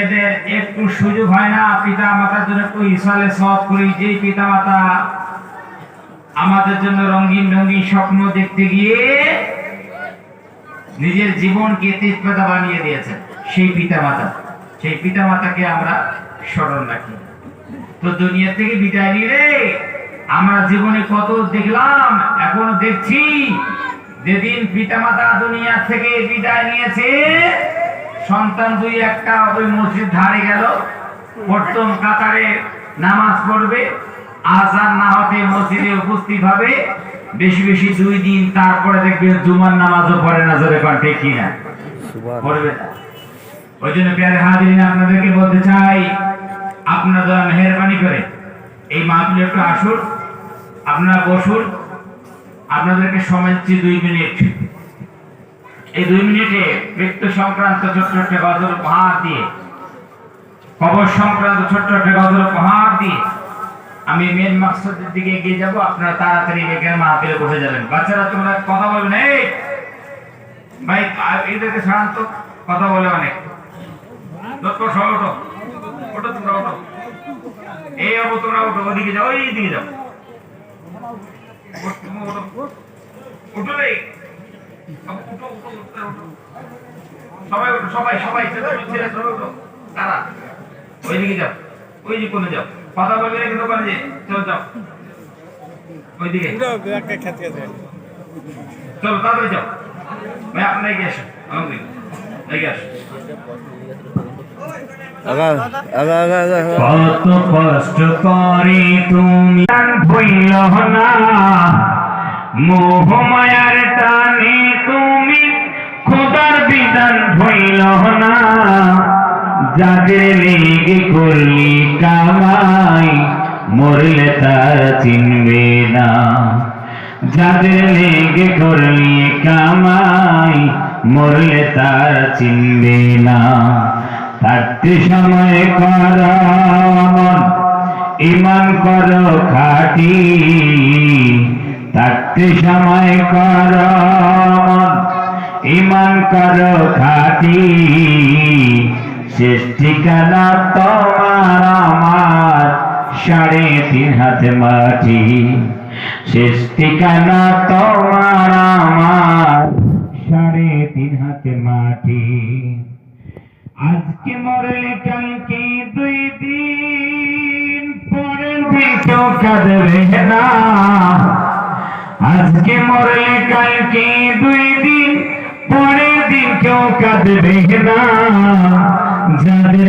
মেয়েদের একটু সুযোগ হয় না পিতা মাতার জন্য একটু ইসালে সওয়াব করি। যে পিতা মাতা আমাদের জন্য রঙিন রঙিন স্বপ্ন দেখতে গিয়ে নিজের জীবনকে তেজপাতা বানিয়ে দিয়েছেন, সেই পিতা মাতাকে আমরা স্মরণ রাখি। তো দুনিয়া থেকে বিদায় নিলে আমরা জীবনে কত দেখলাম, এখনো দেখছি। যেদিন পিতা মাতা দুনিয়া থেকে বিদায় নিয়েছে, সন্তান দুই একটা ওই মসজিদ ধারে গেল, প্রথম কাতারে নামাজ পড়বে, আজান না হতে মসজিদে উপস্থিত হবে, বেশি বেশি 2 দিন, তারপরে দেখবে জুমার নামাজও পড়ে না। জোরে কোন ঠিক কিনা? পড়বে না। ওই জন্য প্যারে হাজিরিন, আপনাদেরকে বলতে চাই, আপনারা মেহেরবানি করে এই মাহফিলে একটু আসুন, আপনারা বসুন। আপনাদেরকে সময় দিচ্ছি 2 মিনিট। এই 2 মিনিটে মৃত্যু সংক্রান্ত ছোট্ট একটা গজল উপহার দিয়ে, কবর সংক্রান্ত ছোট্ট একটা গজল উপহার দিয়ে আমি মেন মাকসাদের দিকে এগিয়ে যাব। আপনারা তাড়াতাড়ি এখানে মাহফিলে বসে যাবেন। বাচ্চারা তোমরা কথা বলবেন, এই ভাই এদেরকে শান্ত কথা বলে অনেক। ওটো তোমরা ওটো, এই আবু তোমরা ওটো, ওদিকে যাও, এই দিকে যাও, ওটো রে, সবাই ওটো, সবাই ছেলে ওটো, তারা ওইদিকে যাও, ওই যে কোনে যাও, কথা বলবে না কিন্তু যে চলো যাও ওইদিকে, চলো তাড়াতাড়ি যাও ভাই, আপনার এগিয়ে আসুন, আমাদের এগিয়ে আসুন। কত কষ্ট করে তুমি ভইল না, মোহ মায়ার টানে তুমি খোদার বিধান ভইল না। যাদের লেগে করলি কামাই, মরলে তারা চিনবে না। যাদের লেগে করলি কামাই, মরলে তারা চিনবে না। থাকতে সময় কর ঈমান করো খাঁটি, থাকতে সময় কর ঈমান করো খাঁটি। শেষ ঠিকানা তোমার আমার 3.5 হাত মাটি। শেষ ঠিকানা তোমার আমার 3.5 হাত মাটি। আজকে মরলে কালকে 2 দিন পরে কেউ কাঁদবে না। আজকে মরলে কালকে 2 দিন পরে কেউ কাঁদবে না। যাদের